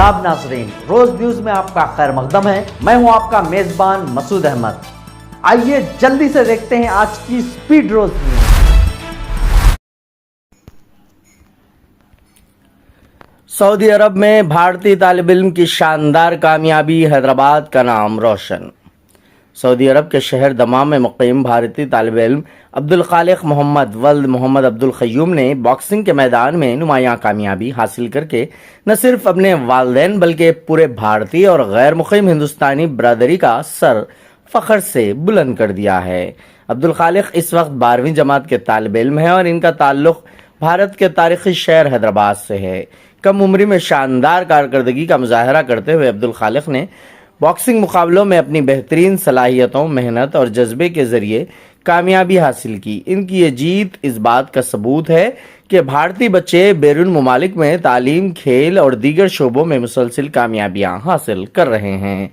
आदाब नाज़रीन, रोज न्यूज में आपका खैर मकदम है। मैं हूं आपका मेजबान मसूद अहमद। आइए जल्दी से देखते हैं आज की स्पीड रोज न्यूज। सऊदी अरब में भारतीय तालिब इल्म की शानदार कामयाबी, हैदराबाद का नाम रोशन। सऊदी अरब के शहर दमाम में मुक़ीम भारतीय तालिब इल्म अब्दुल खालिक मोहम्मद वल्द मोहम्मद अब्दुल क़य्यूम ने बॉक्सिंग के मैदान में नुमायां कामयाबी हासिल करके न सिर्फ अपने वालिदैन बल्कि पूरे भारतीय और गैर मुक़ीम हिंदुस्तानी बरादरी का सर फ़ख्र से बुलंद कर दिया है। अब्दुल खालिक इस वक्त 12वीं जमात के तालिब इल्म हैं और इनका ताल्लुक़ भारत के तारीख़ी शहर हैदराबाद से है। कम उम्री में शानदार कारकर्दगी का मुजाहरा करते हुए अब्दुल खालिक ने बॉक्सिंग मुकाबलों में अपनी बेहतरीन सलाहियतों, मेहनत और जज्बे के जरिए कामयाबी हासिल की। इनकी ये जीत इस बात का सबूत है कि भारतीय बच्चे बैरून मुमालिक में तालीम, खेल और दीगर शोबों में मुसलसिल कामयाबियां हासिल कर रहे हैं।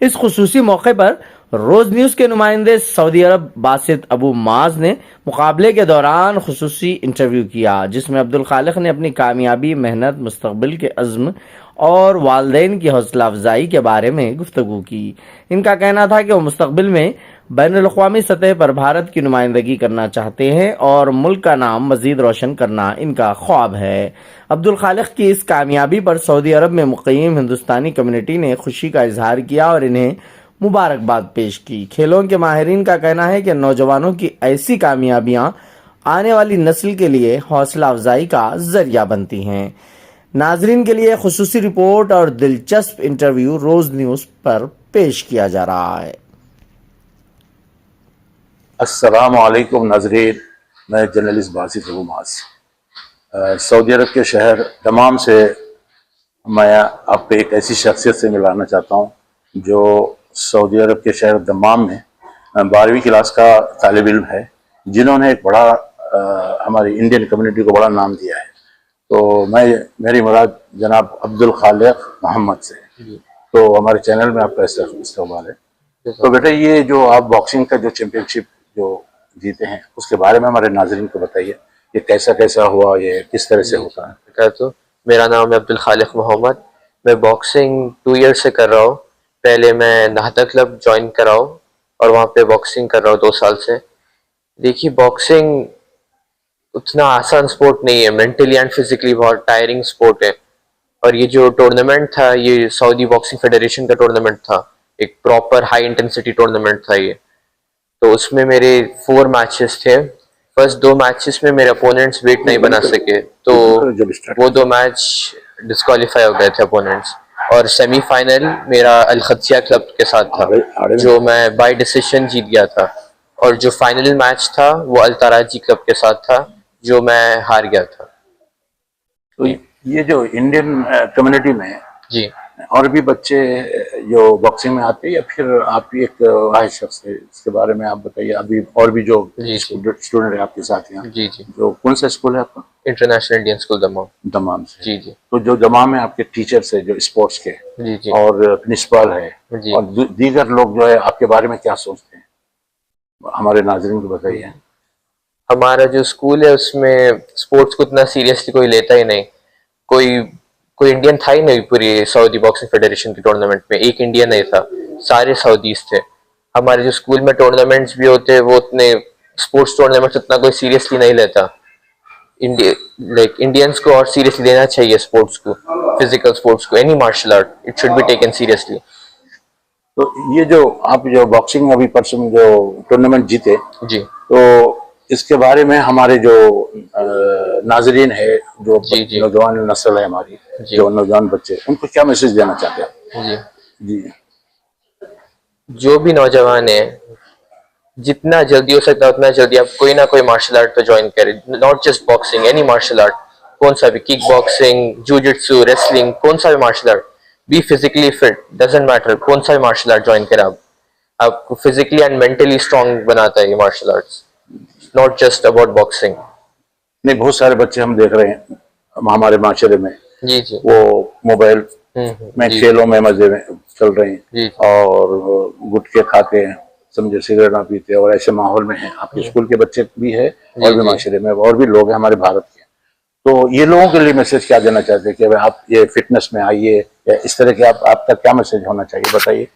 इस खुसूसी मौके पर रोज न्यूज के नुमाइंदे सऊदी अरब बासित अबू माज ने मुकाबले के दौरान खुसूसी इंटरव्यू किया, जिसमें अब्दुल खालिक ने अपनी कामयाबी, मेहनत, मुस्तकबिल के अज़्म और वालिदैन की हौसला अफजाई के बारे में गुफ्तगू की। इनका कहना था कि वो मुस्तकबिल में बैनुल अक़वामी सतह पर भारत की नुमाइंदगी करना चाहते हैं और मुल्क का नाम मजीद रोशन करना इनका ख्वाब है। अब्दुल खालिक की इस कामयाबी पर सऊदी अरब में मुक़ीम हिंदुस्तानी कम्युनिटी ने खुशी का इजहार किया और इन्हें मुबारकबाद पेश की। खेलों के माहिरीन का कहना है कि नौजवानों की ऐसी कामयाबियां आने वाली नस्ल के लिए हौसला अफजाई का जरिया बनती हैं। नाजरीन के लिए खुसूसी रिपोर्ट और दिलचस्प इंटरव्यू रोज न्यूज पर पेश किया जा रहा है। अस्सलाम वालेकुम नाजरीन, मैं जर्नलिस्ट बासित अबू माज सऊदी अरब के शहर दमाम से मैं आपको एक ऐसी शख्सियत से मिलाना चाहता हूँ जो सऊदी अरब के शहर दमाम में 12वीं क्लास का तालिब इल्म है, जिन्होंने एक बड़ा हमारी इंडियन कम्युनिटी को बड़ा नाम दिया है। तो मेरी मुराद जनाब अब्दुल खालिक मोहम्मद से। तो हमारे चैनल में आपका इस्तेमाल है। तो बेटा, ये जो आप बॉक्सिंग का जो चैम्पियनशिप जो जीते हैं उसके बारे में हमारे नाज़रीन को बताइए, ये कैसा कैसा हुआ, ये किस तरह से होता है। तो मेरा नाम है अब्दुल खालिक मोहम्मद। मैं बॉक्सिंग 2 ईयर से कर रहा हूँ। पहले मैं नाहदा क्लब ज्वाइन करा हूँ और वहाँ पे बॉक्सिंग कर रहा हूँ 2 साल से। देखिए, बॉक्सिंग उतना आसान स्पोर्ट नहीं है, मेंटली एंड फिजिकली बहुत टायरिंग स्पोर्ट है। और ये जो टूर्नामेंट था, ये सऊदी बॉक्सिंग फेडरेशन का टूर्नामेंट था, एक प्रॉपर हाई इंटेंसिटी टूर्नामेंट था ये। तो उसमें मेरे 4 मैचेस थे। फर्स्ट 2 मैचेस में मेरे अपोनेंट्स वेट नहीं बना सके, तो वो 2 मैच डिस्क्वालीफाई हो गए थे अपोनेंट्स। और सेमीफाइनल मेरा अल खदसिया क्लब के साथ था, जो मैं बाय डिसीजन जीत गया था। और जो फाइनल मैच था वो अल तराजी क्लब के साथ था, जो मैं हार गया था। तो ये जो इंडियन कम्युनिटी में जी, और भी बच्चे जो बॉक्सिंग में आते हैं या फिर आप एक वाहिद शख्स है, इसके बारे में आप बताइए। अभी और भी जो स्टूडेंट है आपके साथ यहाँ, जी जी, जो कौन सा स्कूल है आपका? इंटरनेशनल इंडियन स्कूल दमाम से। जी जी। तो जो दमाम में आपके टीचर्स है जो स्पोर्ट्स के, जी जी, और प्रिंसिपल है जी, और दीगर लोग जो है आपके बारे में क्या सोचते हैं, हमारे नाज़रीन को बताइए। हमारा जो स्कूल है उसमें स्पोर्ट्स को उतना सीरियसली कोई लेता ही नहीं। कोई इंडियन था ही नहीं पूरी सऊदी बॉक्सिंग फेडरेशन के टूर्नामेंट में। एक इंडियन नहीं था, सारे सऊदीज थे। हमारे जो स्कूल में टूर्नामेंट्स भी होते हैं वो उतने स्पोर्ट्स टूर्नामेंट्स उतना कोई सीरियसली नहीं लेता। इंडियंस को और सीरियसली लेना चाहिए स्पोर्ट्स को, फिजिकल स्पोर्ट्स को, any martial art, it should be taken seriously. तो ये जो आप जो बॉक्सिंग अभी परसों जो टूर्नामेंट जीते जी, तो इसके बारे में हमारे जो नाजरीन है, जो नौजवान नस्ल है हमारी, जो नौजवान बच्चे, उनको क्या मैसेज देना चाहते हैं? जी जी, जो भी नौजवान है, जितना जल्दी हो सकता है उतना जल्दी आप कोई ना कोई मार्शल आर्ट तो ज्वाइन करें। Not just boxing, any martial art, कौन सा भी, किक बॉक्सिंग, जूजित्सु, रेसलिंग, कौन सा भी martial art. Be physically fit, doesn't matter, कौन सा भी मार्शल आर्ट ज्वाइन करें। आपको फिजिकली एंड मेंटली स्ट्रांग बनाता है ये martial arts, not just about boxing. नहीं, बहुत सारे बच्चे हम देख रहे हैं हमारे माशरे में, जी जी, वो मोबाइल में खेलों में मजे में चल रहे हैं और गुटखे खाते हैं, समझे, सिगरेट ना पीते, और ऐसे माहौल में है। आपके स्कूल के बच्चे भी है और भी माशरे में और भी लोग हैं हमारे भारत के। तो ये लोगों के लिए मैसेज क्या देना चाहते हैं कि आप ये फिटनेस में आइए इस तरह के आपका क्या मैसेज होना चाहिए, बताइए।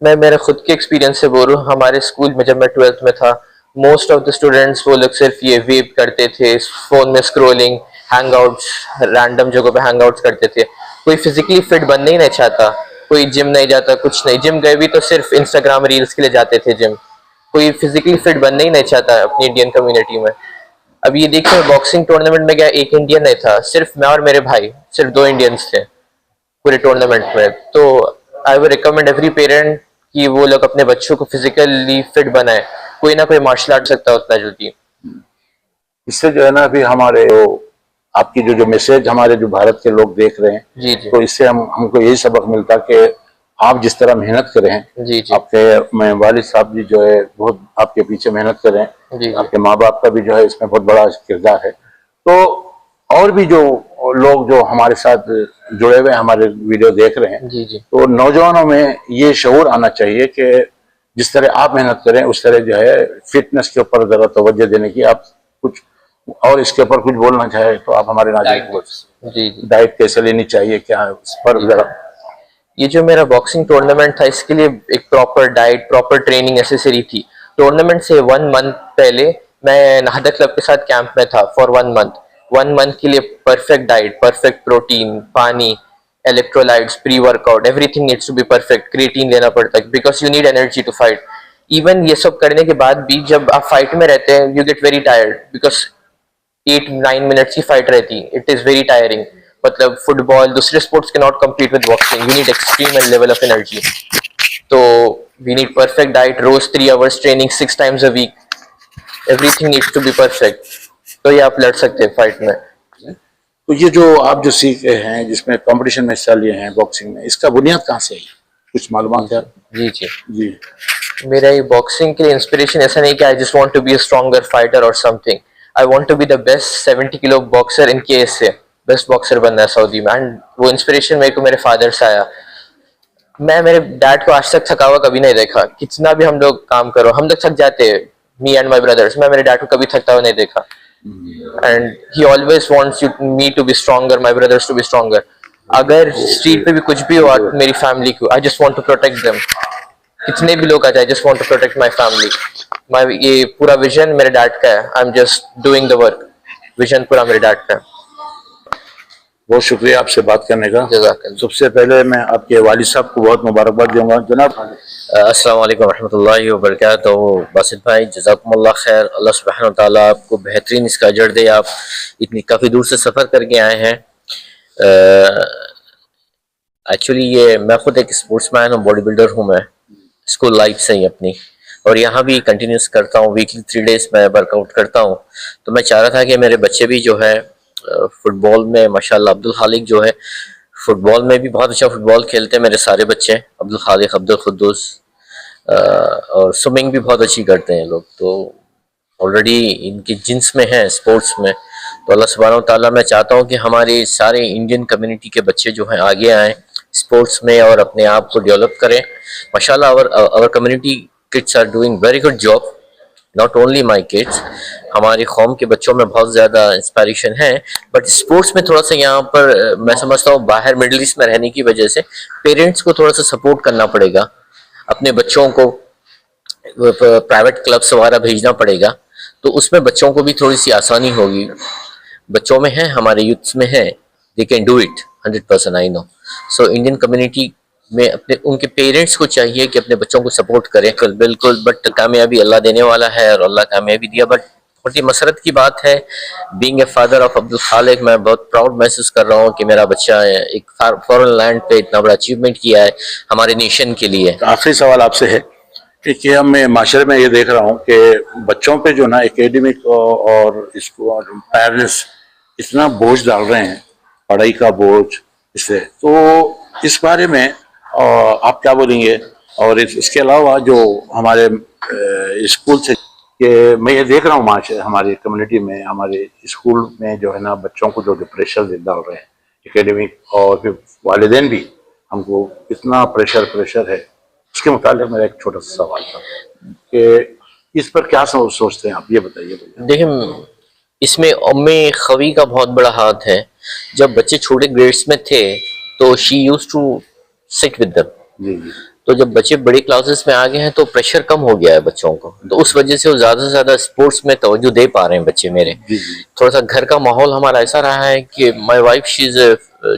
मैं मेरे खुद के एक्सपीरियंस से बोल रहा हूँ। हमारे स्कूल में जब मैं 12th में था, मोस्ट ऑफ द स्टूडेंट्स वो लोग सिर्फ ये वेप करते थे, फोन में स्क्रोलिंग, हैंगआउट्स, रैंडम जगहों पे हैंगआउट्स करते थे। कोई फिजिकली फिट बनना ही नहीं चाहता, कोई जिम नहीं जाता, कुछ नहीं। जिम गए भी तो सिर्फ इंस्टाग्राम रील्स के लिए जाते थे जिम। कोई फिजिकली फिट बनना ही नहीं चाहता अपनी इंडियन कम्युनिटी में। अब ये देखिए, बॉक्सिंग टूर्नामेंट में गया, एक इंडियन नहीं था, सिर्फ मैं और मेरे भाई, सिर्फ 2 इंडियंस थे पूरे टूर्नामेंट में। तो I would recommend every parent कि वो लोग अपने बच्चों को फिजिकली फिट बनाए। कोई ना कोई मार्शल आर्ट सकता है उतना जल्दी। इससे जो है ना, अभी हमारे आपकी जो मैसेज हमारे जो भारत के लोग देख रहे हैं, जी जी तो इससे हमको यही सबक मिलता कि आप जिस तरह मेहनत करें हैं, जी जी आपके वालिद साहब भी जो है बहुत आपके पीछे मेहनत करें, जी जी आपके माँ बाप का भी जो है इसमें बहुत बड़ा किरदार है। तो और भी जो लोग जो हमारे साथ जुड़े हुए हमारे वीडियो देख रहे हैं, जी जी तो नौजवानों में ये शऊर आना चाहिए कि जिस तरह आप मेहनत करें उस तरह जो है फिटनेस के ऊपर जरा तवज्जो देने की। आप कुछ और इसके ऊपर कुछ बोलना चाहे तो आप हमारे नाज़रीन को, जी जी। डाइट कैसे लेनी चाहिए, क्या उस पर जरा। ये जो मेरा बॉक्सिंग टूर्नामेंट था, इसके लिए एक proper diet, proper training necessary थी। टूर्नामेंट से 1 मंथ पहले मैं नाहदा क्लब के साथ कैंप में था फॉर 1 मंथ। 1 मंथ के लिए परफेक्ट डाइट, परफेक्ट प्रोटीन, पानी, electrolytes, pre workout, everything needs to be perfect. Creatine लेना पड़ता है because you need energy to fight. Even ये सब करने के बाद भी जब आप फाइट में रहते हैं, you get very tired because 8-9 minutes की फाइट रहती है। It is very tiring. मतलब फुटबॉल, दूसरे स्पोर्ट्स के not compete with boxing. You need extreme end level of energy. तो वी नीड परफेक्ट डाइट, रोज 3 hours training, 6 times a week. Everything needs to be perfect, तो ये आप लड़ सकते हैं फाइट में। तो ये जो आप जो सीखे हैं, जिसमें कंपटीशन में हिस्सा लिए हैं बॉक्सिंग में, इसका बुनियाद कहाँ से आई, कुछ मालूमात है? जी जी। जी। मेरा ये बॉक्सिंग के लिए इंस्पिरेशन ऐसा नहीं कि I just want to be a stronger fighter or something. I want to be the best 70 kilo boxer in case से। बेस्ट बॉक्सर बनना है सऊदी में। एंड वो इंस्पिरेशन मेरे को मेरे फादर से आया। मैं मेरे डैड को आज तक थका हुआ कभी नहीं देखा। कितना भी हम लोग काम करो, हम लोग थक जाते हैं, मी एंड माई ब्रदर्स। मैं मेरे डैड को कभी थकता हुआ नहीं देखा। And he always wants you me to be stronger, my brothers to be stronger. अगर स्ट्रीट पे भी कुछ भी हुआ मेरी फैमिली को, I just want to protect them. कितने भी लोग आ जाए, just want to protect my family. My ये पूरा विजन मेरे डैड का है। I am just doing the work. Vision पूरा मेरे डैड का है। बहुत शुक्रिया आपसे बात करने का। जज़ाकल्लाह। सबसे पहले मैं आपके वालिद साहब को बहुत मुबारकबाद दूंगा। जनाब, अस्सलाम वालेकुम रहमतुल्लाहि व बरकातहू। बासित भाई, जज़ाकुमुल्लाह खैर। अल्लाह सुब्हानहू व तआला आपको बेहतरीन इसका अजर दे। आप इतनी काफ़ी दूर से सफ़र करके आए हैं। एक्चुअली ये मैं खुद एक स्पोर्ट्समैन और बॉडी बिल्डर हूँ। मैं स्कूल लाइफ से ही अपनी, और यहाँ भी कंटिन्यूस करता हूँ। वीकली 3 डेज मैं वर्कआउट करता हूँ। तो मैं चाह रहा था कि मेरे बच्चे भी जो है फुटबॉल में माशाल्लाह, अब्दुल खालिक जो है फुटबॉल में भी बहुत अच्छा फुटबॉल खेलते हैं। मेरे सारे बच्चे, अब्दुल खालिक, अब्दुल खुद्दूस, और स्विमिंग भी बहुत अच्छी करते हैं लोग। तो ऑलरेडी इनकी जिन्स में है स्पोर्ट्स में। तो अल्लाह सुब्हानहू व तआला, मैं चाहता हूँ कि हमारे सारे इंडियन कम्युनिटी के बच्चे जो हैं आगे आएँ स्पोर्ट्स में और अपने आप को डेवलप करें। माशाल्लाह our community kids are doing very good job. Not only my kids, हमारी कौम के बच्चों में बहुत ज़्यादा इंस्पायरेशन है। बट स्पोर्ट्स में थोड़ा सा यहाँ पर मैं समझता हूँ बाहर मिडिल ईस्ट में रहने की वजह से पेरेंट्स को थोड़ा सा सपोर्ट करना पड़ेगा। अपने बच्चों को प्राइवेट क्लब्स वगैरह भेजना पड़ेगा, तो उसमें बच्चों को भी थोड़ी सी आसानी होगी। बच्चों में है, हमारे यूथ्स में है, they can do it 100%, I know. So Indian community में अपने उनके पेरेंट्स को चाहिए कि अपने बच्चों को सपोर्ट करें। बिल्कुल। बट कामयाबी अल्लाह देने वाला है और अल्लाह कामयाबी दिया। बट बहुत ही मसरत की बात है, being a father of Abdul Khaliq, मैं बहुत प्राउड महसूस कर रहा हूँ कि मेरा बच्चा एक फॉरेन लैंड पे इतना बड़ा अचीवमेंट किया है हमारे नेशन के लिए। आखिरी सवाल आपसे है कि हम माशरे में ये देख रहा हूँ कि बच्चों पे जो ना एकेडमिक और इसको पेरेंट्स इतना बोझ डाल रहे हैं, पढ़ाई का बोझ, इससे तो इस बारे में आप क्या बोलेंगे? और इसके अलावा जो हमारे स्कूल से कि मैं ये देख रहा हूँ हमारी कम्युनिटी में, हमारे स्कूल में जो है ना बच्चों को जो प्रेशर डाल रहे हैं एकेडमिक, और फिर वालिदैन भी हमको इतना प्रेशर है। उसके मुताबिक मेरा एक छोटा सा सवाल था कि इस पर क्या सोचते हैं आप, ये बताइए। देखिए, इसमें उम्मे खवी का बहुत बड़ा हाथ है। जब बच्चे छोटे ग्रेड्स में थे तो she use to sit with them. जी जी तो जब बच्चे बड़ी क्लासेस में आ गए हैं तो प्रेशर कम हो गया है बच्चों को, तो उस वजह से वो ज्यादा से ज्यादा स्पोर्ट्स में तवज्जो दे पा रहे हैं बच्चे मेरे। जी जी थोड़ा सा घर का माहौल हमारा ऐसा रहा है कि my wife she is a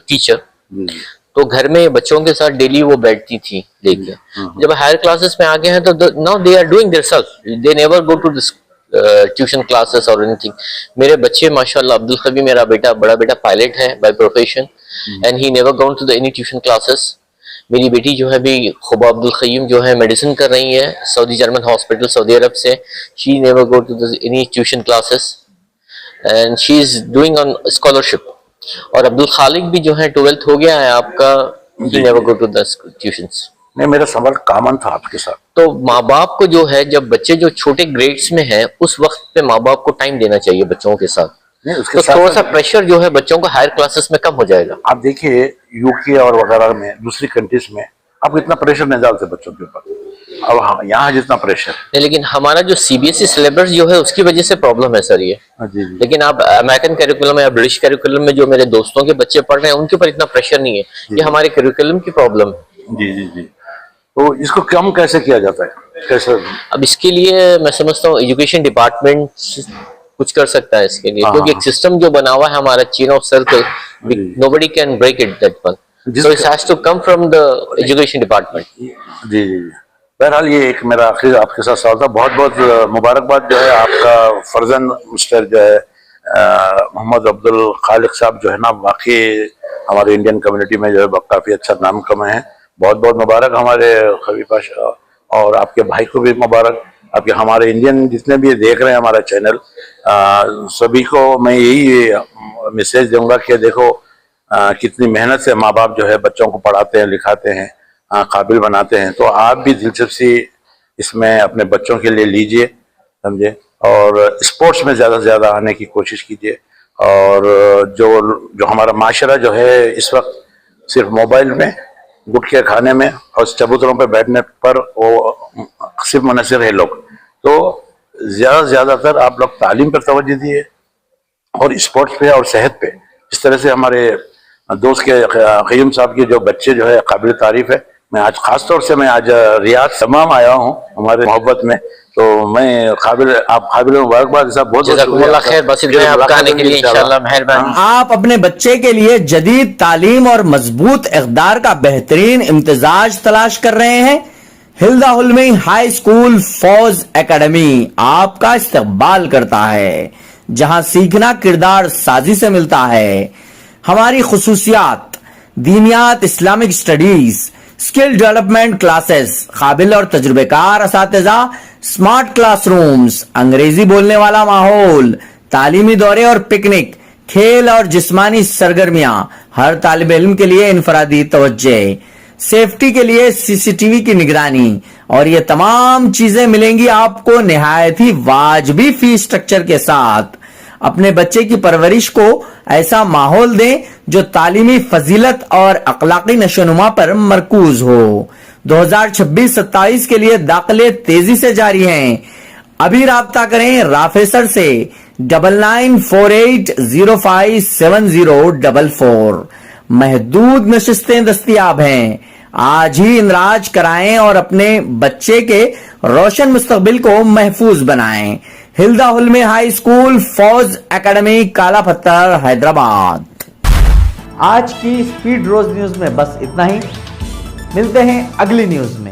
teacher, जी जी तो घर में बच्चों के साथ डेली वो बैठती थी लेके। जब हायर क्लासेस में आ गए हैं तो now they are doing theirself, they never go to this tuition classes or anything. मेरे बच्चे माशाल्लाह, अब्दुल खबी मेरा बेटा, बड़ा बेटा पायलट है by profession and he never gone to the any tuition classes. मेरी बेटी जो है भी खुबा अब्दुल खय्यूम जो है मेडिसिन कर रही है Saudi German hospital Saudi Arab से, she never go to the any tuition classes and she is doing on scholarship. और अब्दुल खालिक भी जो है 12th हो गया है आपका, he never go to the tuitions. नहीं, मेरा सवाल कॉमन था आपके साथ। तो माँ बाप को जो है, जब बच्चे जो छोटे ग्रेड्स में हैं उस वक्त पे माँ बाप को टाइम देना चाहिए बच्चों के साथ, नहीं, उसके तो साथ थोड़ा सा प्रेशर जो है बच्चों को हायर क्लासेस में कम हो जाएगा। आप देखिए यूके और वगैरह में, दूसरी कंट्रीज में आप इतना प्रेशर नहीं डालते बच्चों के ऊपर, अब हाँ, यहाँ जितना प्रेशर। नहीं, लेकिन हमारा जो सीबीएसई सिलेबस जो है उसकी वजह से प्रॉब्लम है सर ये। जी जी लेकिन आप अमेरिकन करिकुलम या ब्रिटिश करिकुलम में जो मेरे दोस्तों के बच्चे पढ़ रहे हैं उनके ऊपर इतना प्रेशर नहीं है, ये हमारे करिकुलम की प्रॉब्लम है। जी जी जी। तो इसको कम कैसे किया जाता है, कैसे? अब इसके लिए मैं समझता हूँ एजुकेशन डिपार्टमेंट कुछ कर सकता है इसके लिए, हाँ, क्योंकि हाँ। एक सिस्टम जो बना हुआ है हमारा चेन ऑफ सर्कल, जी। Nobody can break it that one, so it has to come from the education department. जी जी। बहरहाल ये एक मेरा आखिर आपके साथ सवाल था। बहुत बहुत मुबारकबाद जो है आपका फर्जन मिस्टर जो है मोहम्मद अब्दुल खालिक साहब जो है ना, वाकई हमारे इंडियन कम्युनिटी में जो है काफ़ी अच्छा नाम कमाए हैं। बहुत बहुत मुबारक हमारे खबीर पाशा, और आपके भाई को भी मुबारक, आपके हमारे इंडियन जितने भी देख रहे हैं हमारा चैनल, सभी को मैं यही मैसेज दूंगा कि देखो कितनी मेहनत से माँ बाप जो है बच्चों को पढ़ाते हैं, लिखाते हैं, काबिल बनाते हैं। तो आप भी दिलचस्पी इसमें अपने बच्चों के लिए लीजिए, समझे, और स्पोर्ट्स में ज़्यादा से ज़्यादा आने की कोशिश कीजिए। और जो हमारा माशरा जो है इस वक्त सिर्फ मोबाइल में, गुटखे खाने में और चबूतरों पर बैठने पर वो सिर्फ मुनसर है लोग। तो ज़्यादातर आप लोग तालीम पर तवज्जो दिए और स्पोर्ट्स पे और सेहत पे। इस तरह से हमारे दोस्त के क़य्यूम साहब के जो बच्चे जो है काबिल तारीफ है। मैं आज खास तौर से आज रियाद तमाम आया हूँ हमारे मोहब्बत में, तो मैं आप काबिल मुबारकबाद साहब, बहुत जज़ाकुमुल्लाह खैर। बस इतना आपका आने के लिए इंशाल्लाह मेहरबानी। आप अपने बच्चे के लिए जदीद तालीम और मजबूत इक़दार का बेहतरीन इम्तिजाज तलाश कर रहे हैं? हिल्दा हुल्मी हाई स्कूल फौज एकेडमी आपका इस्तकबाल करता है, जहां सीखना किरदार साजी से मिलता है। हमारी खुसूसियात: दीनियात, Islamic studies, skill development classes, काबिल और तजुर्बेकार असातिज़ा, स्मार्ट क्लासरूम्स, अंग्रेजी बोलने वाला माहौल, तालीमी दौरे और पिकनिक, खेल और जिस्मानी सरगर्मियां, हर तालिब इल्म के लिए इनफरादी तवज्जो, सेफ्टी के लिए सीसीटीवी की निगरानी, और ये तमाम चीजें मिलेंगी आपको निहायत ही वाजबी फीस स्ट्रक्चर के साथ। अपने बच्चे की परवरिश को ऐसा माहौल दें जो तालीमी फजीलत और अखलाकी नशोनुमा पर मरकूज हो। 2026-27 के लिए दाखिले तेजी से जारी हैं। अभी राब्ता करें राफेसर से 9948057044। महदूद नशिस्तें दस्तयाब हैं। आज ही इंदराज कराएं और अपने बच्चे के रोशन मुस्तकबिल को महफूज बनाएं। हिल्दा हुल्मी हाई स्कूल फौज एकेडमी, काला पत्थर, हैदराबाद। आज की स्पीड रोज न्यूज में बस इतना ही। मिलते हैं अगली न्यूज में।